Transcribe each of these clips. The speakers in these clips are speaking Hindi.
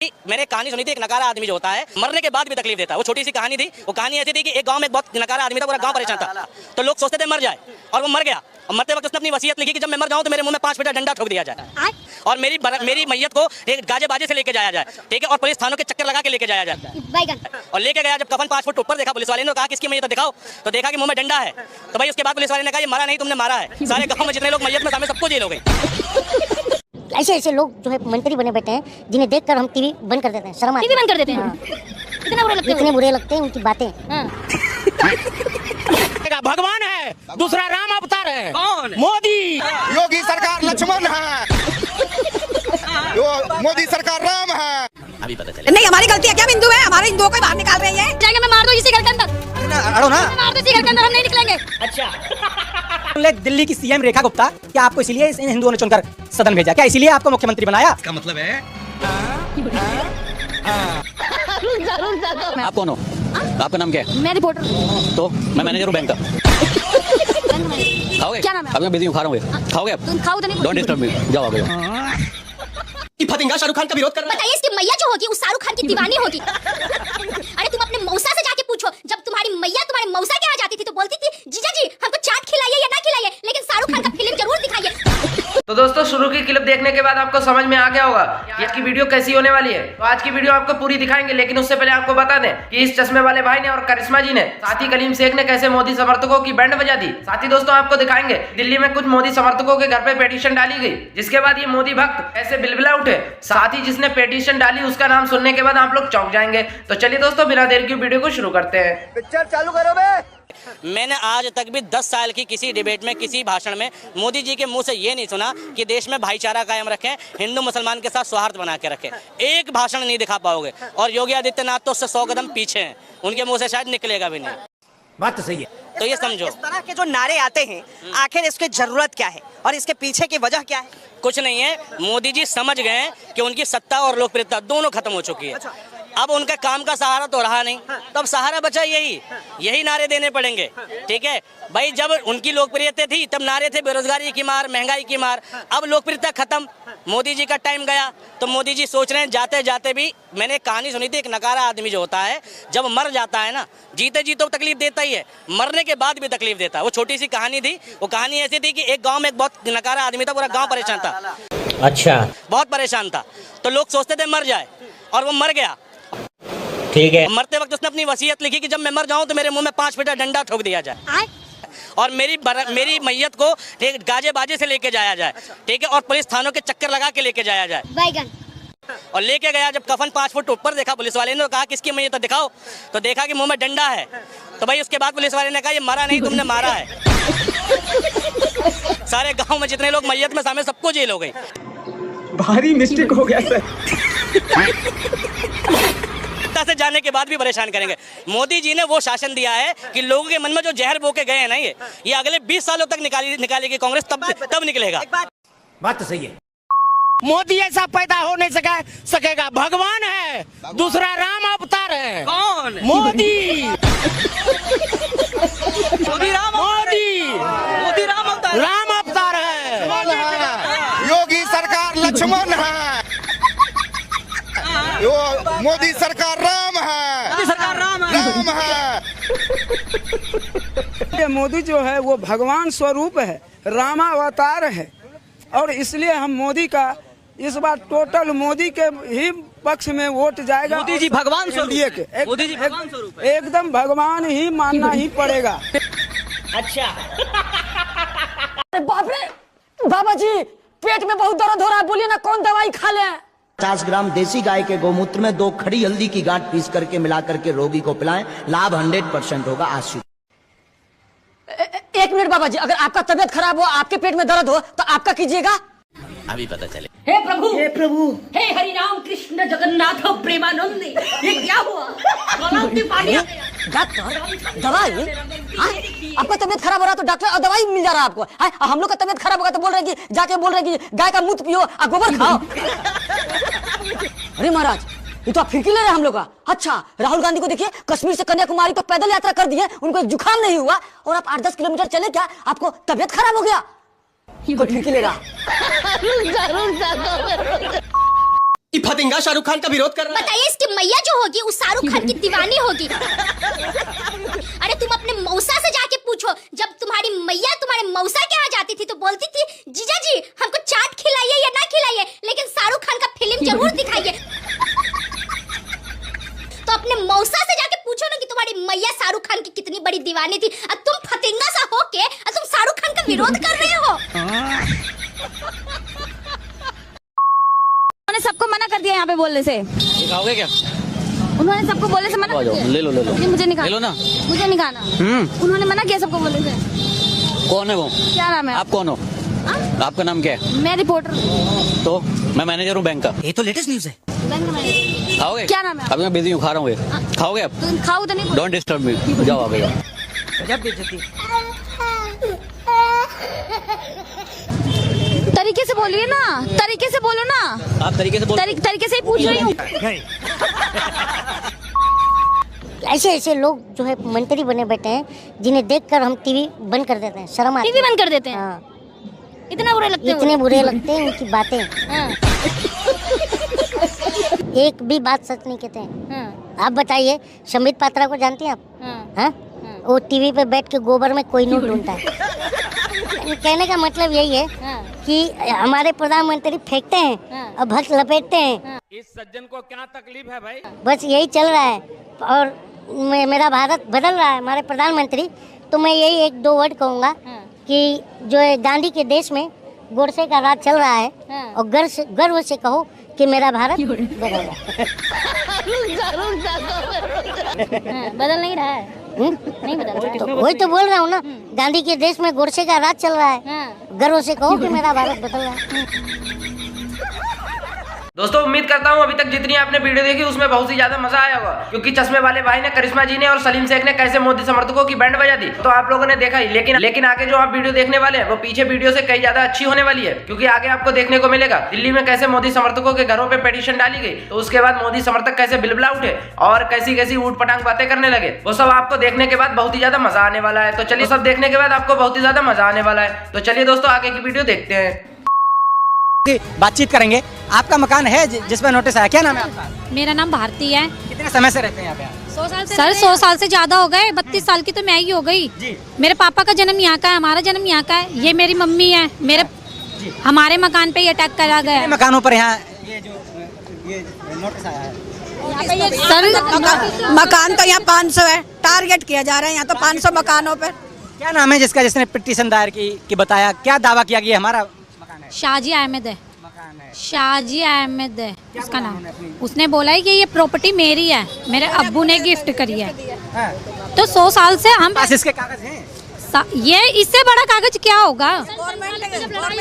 कि मैंने कहानी सुनी थी, एक नकारा आदमी जो होता है मरने के बाद भी तकलीफ देता है। वो छोटी सी कहानी थी। वो कहानी ऐसी थी कि एक गांव में एक बहुत नकारा आदमी था, पूरा गांव परेशान था। तो लोग सोचते थे मर जाए, और वो मर गया। और मरते वक्त उसने अपनी वसीयत लिखी कि जब मैं मर जाऊं तो मेरे मुंह में 5 फीटा डंडा ठोक दिया जाए और मेरी मैयत को एक गाजे बाजे से लेके जाया जाए, ठीक है, और पुलिस थानों के चक्कर लगा के लेके जाया जाए। और लेके गया, जब कफन 5 फुट ऊपर देखा पुलिस वाले ने, कहा किसकी मैयत दिखाओ, तो देखा कि मुंह में डंडा है। तो भाई उसके बाद पुलिस वाले ने कहा ये मरा नहीं, तुमने मारा है। सारे गाँव में जितने लोग मैयत में शामिल सबको जेल हो गई। ऐसे ऐसे लोग जो है मंत्री बने बैठे हैं, जिन्हें देखकर हम टीवी बंद कर देते हैं, शर्म टीवी बंद कर देते हैं। इतने बुरे लगते हैं उनकी बातें। भगवान है, दूसरा राम अवतार है। कौन? मोदी। योगी सरकार लक्ष्मण है, मोदी सरकार राम है। अभी पता चले। नहीं हमारी गलती है क्या? हिंदू है, हमारे हिंदुओं को बाहर निकाल रहे हैं। जाएंगे मैं मार दो इसी घर के अंदर। अड़ो ना, मार दो इसी घर के अंदर, हम नहीं निकलेंगे। अच्छा। दिल्ली की सीएम रेखा गुप्ता, क्या आपको इसीलिए इन हिंदुओं ने चुनकर सदन भेजा? क्या इसीलिए आपको मुख्यमंत्री बनाया? इसका मतलब है आप कौन हो? आपका नाम क्या है? मैं रिपोर्टर। तो मैं मैनेजर हूँ बैंक का। खाओगे? क्या नाम है? अभी मैं बिजी हूँ, खा रहा हूँ। खाओगे आप? तुम खाओ तो नहीं। डोंट डिस्टर्ब मी, जाओ आगे। फतिंगा शाहरुख खान का विरोध कर रहा है। बताइए इसकी मैया जो होगी उस शाहरुख खान की दीवानी होगी। अरे तुम अपने मौसा से जाके पूछो, जब तुम्हारी मैया तुम्हारे मौसा के यहाँ जाती थी तो बोलती थी जीजा जी हमको चाट खिलाइए या ना खिलाइए, लेकिन शाहरुख खान का फिल्म जरूर दिखाइए। तो दोस्तों शुरू की क्लिप देखने के बाद आपको समझ में आ गया होगा कि आज की वीडियो कैसी होने वाली है। तो आज की वीडियो आपको पूरी दिखाएंगे, लेकिन उससे पहले आपको बता दें कि इस चश्मे वाले भाई ने और करिश्मा जी ने साथ ही कलीम शेख ने कैसे मोदी समर्थकों की बैंड बजा दी। साथ ही दोस्तों आपको दिखाएंगे दिल्ली में कुछ मोदी समर्थकों के घर पे पिटीशन डाली गई, जिसके बाद ये मोदी भक्त ऐसे बिलबिला उठे। साथ ही जिसने पिटीशन डाली उसका नाम सुनने के बाद आप लोग चौंक जाएंगे। तो चलिए दोस्तों बिना देर की वीडियो को शुरू करते हैं। पिक्चर चालू करो बे। मैंने आज तक भी 10 साल की किसी डिबेट में, किसी भाषण में मोदी जी के मुंह से ये नहीं सुना कि देश में भाईचारा कायम रखें, हिंदू मुसलमान के साथ सौहार्द बना के रखें। एक भाषण नहीं दिखा पाओगे। और योगी आदित्यनाथ तो उससे 100 कदम पीछे हैं, उनके मुंह से शायद निकलेगा भी नहीं। बात तो सही है। तो ये समझो, इस तरह के जो नारे आते हैं, आखिर इसकी जरूरत क्या है और इसके पीछे की वजह क्या है? कुछ नहीं है। मोदी जी समझ गए कि उनकी सत्ता और लोकप्रियता दोनों खत्म हो चुकी है। अब उनके काम का सहारा तो रहा नहीं, तब सहारा बचा यही नारे देने पड़ेंगे, ठीक है भाई। जब उनकी लोकप्रियता थी तब नारे थे बेरोजगारी की मार, महंगाई की मार। अब लोकप्रियता खत्म, मोदी जी का टाइम गया, तो मोदी जी सोच रहे हैं जाते जाते भी। मैंने एक कहानी सुनी थी, एक नकारा आदमी जो होता है जब मर जाता है ना, जीते जी तो तकलीफ देता ही है, मरने के बाद भी तकलीफ देता है। वो छोटी सी कहानी थी। वो कहानी ऐसी थी कि एक गाँव में एक बहुत नकारा आदमी था, पूरा गाँव परेशान था। अच्छा, बहुत परेशान था। तो लोग सोचते थे मर जाए, और वो मर गया, ठीक है। मरते वक्त उसने अपनी वसीयत लिखी कि जब मैं मर जाऊं तो मेरे मुंह में 5 फीटा डंडा ठोक दिया जाए और मेरी मैयत को एक गाजे बाजे से लेके जाया जाए, ठीक है, और पुलिस थानों के चक्कर लगा के लेके जाया जाए। और लेके गया, जब कफन 5 फुट ऊपर देखा पुलिस वाले ने, कहा किसकी मैयत दिखाओ, तो देखा कि मुंह में डंडा है। तो भाई उसके बाद पुलिस वाले ने कहा ये मरा नहीं, तुमने मारा है। सारे गाँव में जितने लोग मैयत में शामिल सबको जेल हो गई। भारी मिस्टेक हो गया सर। से जाने के बाद भी परेशान करेंगे। मोदी जी ने वो शासन दिया है कि लोगों के मन में जो जहर बो के गए हैं ना, ये अगले 20 सालों तक निकालेगी कांग्रेस, तब निकलेगा। बात तो सही है। मोदी ऐसा पैदा हो नहीं सकेगा। भगवान है, दूसरा राम अवतार है। कौन? मोदी। मोदी राम अवतार है। योगी सरकार लक्ष्मण है, मोदी सरकार राम है। मोदी सरकार राम है। ये मोदी जो है वो भगवान स्वरूप है, रामावतार है, और इसलिए हम मोदी का इस बार टोटल मोदी के ही पक्ष में वोट जाएगा। मोदी जी भगवान स्वरूप है। मोदी जी भगवान स्वरूप है। एकदम भगवान ही मानना ही पड़ेगा। अच्छा। अरे बाप रे, बाबा जी पेट में बहुत दर्द हो रहा है, बोलिए ना कौन दवाई खा ले? 50 ग्राम देसी गाय के गौमूत्र में 2 खड़ी हल्दी की गांठ पीस करके मिला करके रोगी को पिलाएं, लाभ 100% होगा। आज 1 मिनट बाबा जी, अगर आपका तबीयत खराब हो, आपके पेट में दर्द हो, तो आपका कीजिएगा। अभी पता चले। हे प्रभु, हे प्रभु, हे हरि राम कृष्ण जगन्नाथ प्रेमानंद, ये क्या हुआ? डॉक्टर दवाई? आपका तबीयत खराब हो रहा तो डॉक्टर दवाई मिल जा रहा है आपको। हम लोग का तबीयत खराब होगा तो बोल रहे हैं कि जाके बोल रहे हैं कि गाय का मूत्र पियो और गोबर खाओ। अरे महाराज, ये तो आप फिरकी ले रहे हैं हम लोग का। अच्छा, राहुल गांधी को देखिए, कश्मीर से कन्याकुमारी तो पैदल यात्रा कर दी है, उनको जुकाम नहीं हुआ, और आप 8-10 किलोमीटर चले, क्या आपको तबीयत खराब हो गया? फिरकी ले रहा। कि फतिंगा शाहरुख खान का विरोध कर रहा है। बताइए इसकी मैया जो होगी उस शाहरुख खान की दीवानी होगी। अरे तुम अपने मौसा से जाके पूछो, जब तुम्हारी मैया तुम्हारे मौसा के यहाँ जाती थी तो बोलती थी जीजा जी हमको चाट खिलाइए या ना खिलाइए, लेकिन शाहरुख खान का फिल्म जरूर दिखाइए। तो अपने मौसा से जाके पूछो ना कि तुम्हारी मैया शाहरुख खान की कितनी बड़ी दीवानी थी, और तुम फतिंगा सा होके और तुम शाहरुख खान का विरोध कर रहे हो। उन्होंने सबको मना कर दिया यहाँ पे बोलने से। खाओगे क्या? उन्होंने सबको बोलने से मना कर दिया। ले लो ले लो। नहीं, मुझे नहीं खाना। ले लो ना। मुझे नहीं खाना। उन्होंने मना किया सबको बोलने से। कौन है वो? क्या नाम है? आप कौन हो? आपका नाम क्या है? मैं रिपोर्टर। तो मैं मैनेजर हूँ बैंक का। ये तो लेटेस्ट न्यूज है। बैंक का मैनेजर। खाओगे? क्या नाम है? अभी मैं बिजी हूँ, खा रहा हूँ। खाओगे आप? तुम खाओ तो नहीं। Don't disturb me. जाओ आ गया। तरीके से बोलिए ना, तरीके से बोलो ना। आप तरीके से बोलो। तरीके से ही पूछ रही हूँ। ऐसे ऐसे लोग जो है मंत्री बने बैठे हैं, जिन्हें देखकर हम टीवी बंद कर देते हैं, शर्म आती है। टीवी बंद कर देते हैं। हाँ। इतना बुरे लगते हैं। इतने बुरे लगते हैं उनकी बातें। हाँ। एक भी बात सच नहीं कहते हैं। आप बताइए, संबित पात्रा को जानती हैं आप? हाँ? वो टीवी पे बैठ के गोबर में कोई नोट ढूंढता है। कहने का मतलब यही है कि हमारे प्रधानमंत्री फेंकते हैं और भक्त लपेटते हैं। इस सज्जन को क्या तकलीफ है भाई? बस यही चल रहा है। और मेरा भारत बदल रहा है, हमारे प्रधानमंत्री। तो मैं यही एक दो वर्ड कहूँगा कि जो है गांधी के देश में गोडसे का राज चल रहा है, और गर्व से कहो कि मेरा भारत बदल रहा है। बदल नहीं रहा है। नहीं बदल। तो वही तो बोल रहा हूँ ना, गांधी के देश में गोडसे का राज चल रहा है, गर्व से कहो कि मेरा भारत बदल रहा है। दोस्तों उम्मीद करता हूँ अभी तक जितनी आपने वीडियो देखी उसमें बहुत ही ज्यादा मजा आया होगा, क्योंकि चश्मे वाले भाई ने, करिश्मा जी ने और सलीम शेख ने कैसे मोदी समर्थकों की बैंड बजा दी तो आप लोगों ने देखा ही। लेकिन आगे जो आप वीडियो देखने वाले हैं वो पीछे वीडियो से कई ज्यादा अच्छी होने वाली है, क्योंकि आगे आपको देखने को मिलेगा दिल्ली में कैसे मोदी समर्थकों के घरों पे पिटीशन डाली गई, तो उसके बाद मोदी समर्थक कैसे बिलबिला उठे और कैसी कैसी ऊट पटांग बातें करने लगे। वो सब आपको देखने के बाद बहुत ही ज्यादा मजा आने वाला है। तो चलिए, सब देखने के बाद आपको बहुत ही ज्यादा मजा आने वाला है। तो चलिए दोस्तों, आगे की वीडियो देखते हैं। बातचीत करेंगे। आपका मकान है जिसमें नोटिस आया, क्या नाम है आपका? मेरा नाम भारती है। कितने समय से रहते हैं यहाँ पे? 100 साल से। सर 100 साल से ज्यादा हो गए। 32 साल की तो मैं ही हो गई। मेरे पापा का जन्म यहाँ का है, हमारा जन्म यहाँ का है। ये मेरी मम्मी है। मेरे हमारे मकान पे ये अटैक करा गया है। मकानों पर यहाँ ये नोटिस आया है? सर मकान तो यहाँ 500 है, टारगेट किया जा रहा है यहाँ तो 500 मकानों पर। क्या नाम है जिसने पिटीशन दायर की बताया, क्या दावा किया कि हमारा मकान है? शाहजी अहमद है। शाहजी अहमद है उसका नाम। उसने बोला है कि ये प्रॉपर्टी मेरी है, मेरे अब्बू ने गिफ्ट करी है। तो 100 साल से हम पास इसके कागज हैं? ये इससे बड़ा कागज क्या होगा?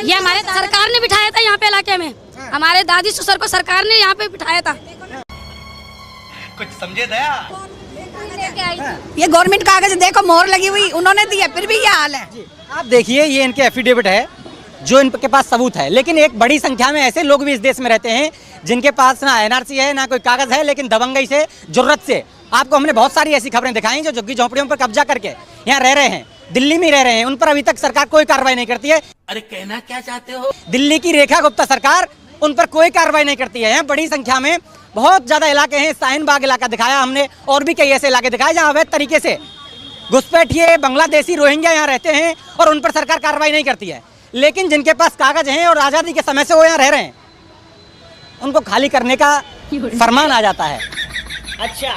ये हमारे सरकार ने बिठाया था यहाँ पे इलाके में। हमारे दादी ससुर को सरकार ने यहाँ पे बिठाया था। कुछ समझे दया? ये गवर्नमेंट कागज देखो, मोहर लगी हुई उन्होंने दी है, फिर भी ये हाल है। आप देखिए, ये इनके एफिडेविट है जो इनके पास सबूत है। लेकिन एक बड़ी संख्या में ऐसे लोग भी इस देश में रहते हैं जिनके पास ना एनआरसी है, ना कोई कागज है, लेकिन दबंगई से, जरूरत से। आपको हमने बहुत सारी ऐसी खबरें दिखाई जो झुग्गी झोंपड़ियों पर कब्जा करके यहाँ रह रहे हैं, दिल्ली में रह रहे हैं। उन पर अभी तक सरकार कोई कार्रवाई नहीं करती है। अरे कहना क्या चाहते हो? दिल्ली की रेखा गुप्ता सरकार, उन पर कोई कार्रवाई नहीं करती है। यहाँ बड़ी संख्या में बहुत ज्यादा इलाके हैं। शाहीन बाग इलाका दिखाया हमने, और भी कई ऐसे इलाके दिखाए जहाँ अवैध तरीके से घुसपैठिए बांग्लादेशी रोहिंग्या यहाँ रहते हैं और उन पर सरकार कार्रवाई नहीं करती है। लेकिन जिनके पास कागज हैं और आज़ादी के समय से वो यहाँ रह रहे हैं, उनको खाली करने का फरमान आ जाता है। अच्छा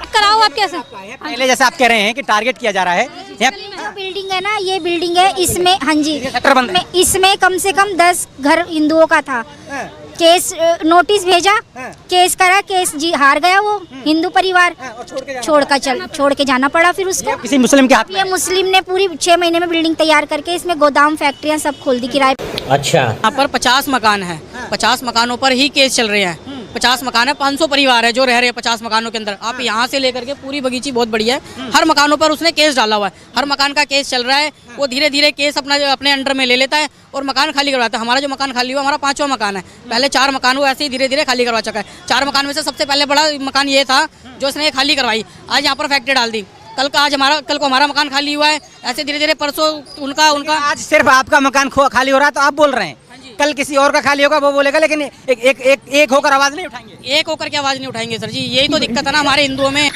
कराओ आप कैसे? पहले जैसे आप कह रहे हैं कि टारगेट किया जा रहा है। बिल्डिंग है ना, ये बिल्डिंग है, इसमें हाँ जी, सेक्टर बंद है। इसमें कम से कम 10 घर हिंदुओं का था। केस नोटिस भेजा, केस करा, केस जी हार गया वो हिंदू परिवार, छोड़ के जाना पड़ा फिर उसको किसी मुस्लिम के हाथ में। ये मुस्लिम ने पूरी 6 महीने में बिल्डिंग तैयार करके इसमें गोदाम फैक्ट्रियां सब खोल दी किराए। अच्छा, यहाँ पर 50 मकान है, 50 मकानों पर ही केस चल रहे हैं। 50 मकान है, 500 परिवार है जो रह रहे हैं 50 मकानों के अंदर। आप यहाँ से लेकर के पूरी बगीची बहुत बड़ी है, हर मकानों पर उसने केस डाला हुआ है। हर मकान का केस चल रहा है। वो धीरे धीरे केस अपने अंडर में ले लेता है और मकान खाली करवाता है। हमारा जो मकान खाली हुआ, हमारा 5वां मकान है। पहले 4 मकान वो ऐसे ही धीरे धीरे खाली करवा चुका है। 4 मकान में से सबसे पहले बड़ा मकान ये था जो इसने खाली करवाई। आज यहाँ पर फैक्ट्री डाल दी। कल को हमारा मकान खाली हुआ है। ऐसे धीरे धीरे परसों उनका आज सिर्फ आपका मकान खाली हो रहा है तो आप बोल रहे हैं कल किसी और का खाली होगा वो बोलेगा, लेकिन एक होकर आवाज नहीं उठाएंगे। एक होकर के आवाज नहीं उठाएंगे सर जी, यही तो दिक्कत है ना हमारे हिंदुओं में।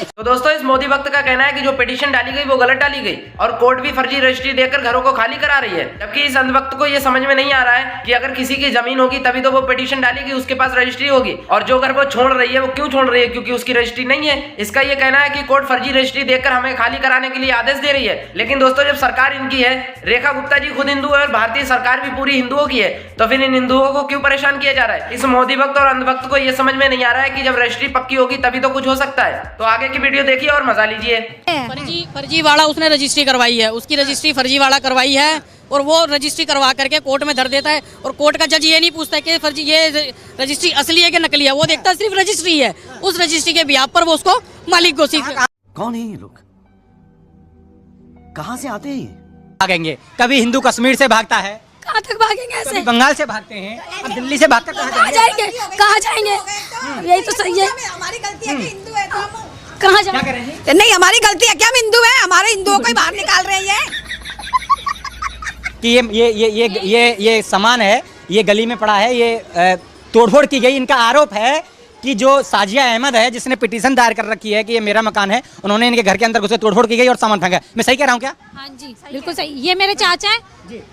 तो दोस्तों इस मोदी भक्त का कहना है कि जो पिटीशन डाली गई वो गलत डाली गई और कोर्ट भी फर्जी रजिस्ट्री देकर घरों को खाली करा रही है। जबकि इस अंधभक्त को ये समझ में नहीं आ रहा है कि अगर किसी की जमीन होगी तभी तो वो पिटीशन डालेगी, उसके पास रजिस्ट्री होगी, और जो घर वो छोड़ रही है वो क्यों छोड़ रही है, क्योंकि उसकी रजिस्ट्री नहीं है। इसका ये कहना है कि कोर्ट फर्जी रजिस्ट्री देकर हमें खाली कराने के लिए आदेश दे रही है। लेकिन दोस्तों जब सरकार इनकी है, रेखा गुप्ता जी खुद हिंदू है और भारतीय सरकार भी पूरी हिंदुओं की है, तो फिर इन हिंदुओं को क्यों परेशान किया जा रहा है। इस मोदी भक्त और अंधभक्त को ये समझ में नहीं आ रहा है कि जब रजिस्ट्री पक्की होगी तभी तो कुछ हो सकता है। तो आगे की वीडियो देखिए और मजा लीजिए। फर्जीवाड़ा उसने रजिस्ट्री करवाई है, उसकी रजिस्ट्री फर्जीवाड़ा करवाई है और वो रजिस्ट्री करवा करके कोर्ट में धर देता है और कोर्ट का जज ये नहीं पूछता कि फर्जी ये रजिस्ट्री असली है कि नकली है, वो देखता है सिर्फ रजिस्ट्री है। उस रजिस्ट्री के बिहाफ पर वो उसको मालिक घोषित। कौन है ये लोग, कहाँ से आते हैं? भागेंगे, कभी हिंदू कश्मीर से भागता है, कहाँ तक भागेंगे ऐसे? बंगाल से भागते हैं, अब दिल्ली से भागकर कहाँ जाएंगे? कहाँ जाएंगे? यही तो सही है। हमारी गलती है कि हिंदू है तो हम कहाँ जाएंगे? नहीं, हमारी गलती है कि हम हिंदू हैं, हमारे हिंदुओं को ही बाहर निकाल रहे हैं कि ये सामान है, ये गली में पड़ा है, ये तोड़फोड़ की गई। इनका आरोप है कि जो साजिया अहमद है जिसने पिटीशन दायर कर रखी है कि ये मेरा मकान है, उन्होंने इनके घर के अंदर घुसे, तोड़फोड़ की गई और सामान फेंका। मैं सही कह रहा हूँ क्या? हाँ जी बिल्कुल सही। ये मेरे चाचा हैं,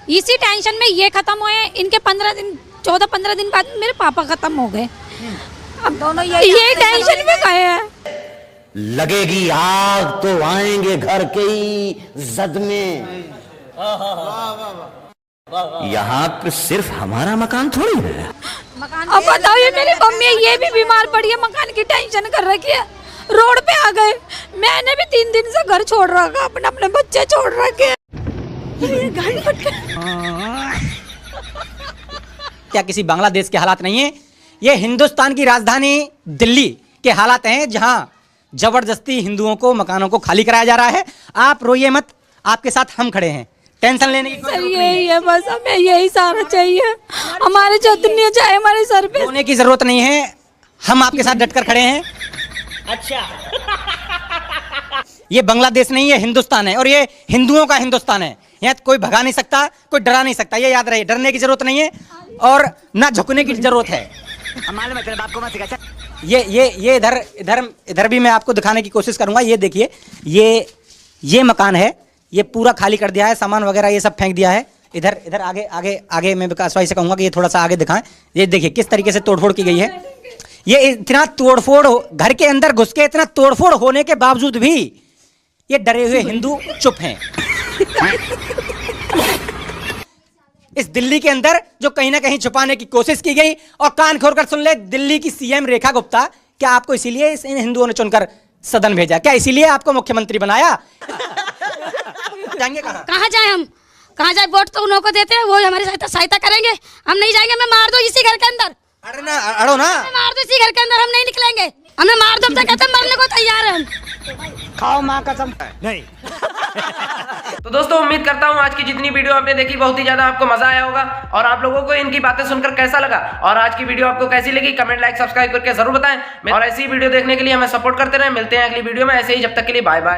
इसी टेंशन में ये खत्म हुए। इनके 14-15 दिन बाद मेरे पापा खत्म हो गए। अब दोनों ये टेंशन में गए हैं। लगेगी आग तो आएंगे घर के ही जद में। यहाँ पे सिर्फ हमारा मकान थोड़ी है। अब बताओ, ये मेरी मम्मी ये भी बीमार पड़ी है, मकान की टेंशन कर रखी है, रोड पे आ गए। मैंने भी 3 दिन से घर छोड़ रखा, अपने बच्चे छोड़ रखे। क्या किसी बांग्लादेश के हालात नहीं है, ये हिंदुस्तान की राजधानी दिल्ली के हालात हैं जहां जबरदस्ती हिंदुओं को मकानों को खाली कराया जा रहा है। आप रोइए मत, आपके साथ हम खड़े हैं, टेंशन लेने की सर यही है, बस हमें यही सहारा चाहिए। हमारे चतनी चाहे हमारे सर पे, रोने की जरूरत नहीं है, हम आपके साथ डटकर खड़े हैं। अच्छा ये बांग्लादेश नहीं है, हिंदुस्तान है और ये हिंदुओं का हिंदुस्तान है। यहाँ कोई भगा नहीं सकता, कोई डरा नहीं सकता, ये याद रहे। डरने की जरूरत नहीं है और ना झुकने की जरूरत है। ये इधर भी मैं आपको दिखाने की कोशिश करूंगा। ये देखिए, ये मकान है, ये पूरा खाली कर दिया है, सामान वगैरह ये सब फेंक दिया है। इधर आगे मैं विकास भाई से कहूंगा कि ये थोड़ा सा आगे दिखाएं। ये देखिए किस तरीके से तोड़फोड़ की गई है। ये इतना तोड़फोड़, घर के अंदर घुस के इतना तोड़फोड़ होने के बावजूद भी ये डरे हुए हिंदू चुप हैं। इस दिल्ली के अंदर जो कहीं ना कहीं छुपाने की कोशिश की गई, और कान खोलकर सुन ले, दिल्ली की सीएम रेखा गुप्ता, क्या आपको इसीलिए इन हिंदुओं ने चुनकर सदन भेजा? क्या इसीलिए आपको मुख्यमंत्री बनाया? जाएंगे कहाँ जाए हम? कहाँ जाए? वोट तो उन्हों को देते हैं, वो हमारी सहायता करेंगे। हम नहीं जाएंगे। मैं मार दो इसी घर के अंदर, अड़ो ना, मार दो इसी घर के अंदर, हम नहीं निकलेंगे। हमें मार दो, हम कहते मरने को तैयार हैं हम। खाओ माँ कसम। नहीं तो दोस्तों उम्मीद करता हूँ आज की जितनी वीडियो आपने देखी बहुत ही ज्यादा आपको मजा आया होगा और आप लोगों को इनकी बातें सुनकर कैसा लगा और आज की वीडियो आपको कैसी लगी कमेंट लाइक सब्सक्राइब करके जरूर बताएं और ऐसी वीडियो देखने के लिए हमें सपोर्ट करते रहें। मिलते हैं अगली वीडियो में ऐसे ही, जब तक के लिए बाय बाय।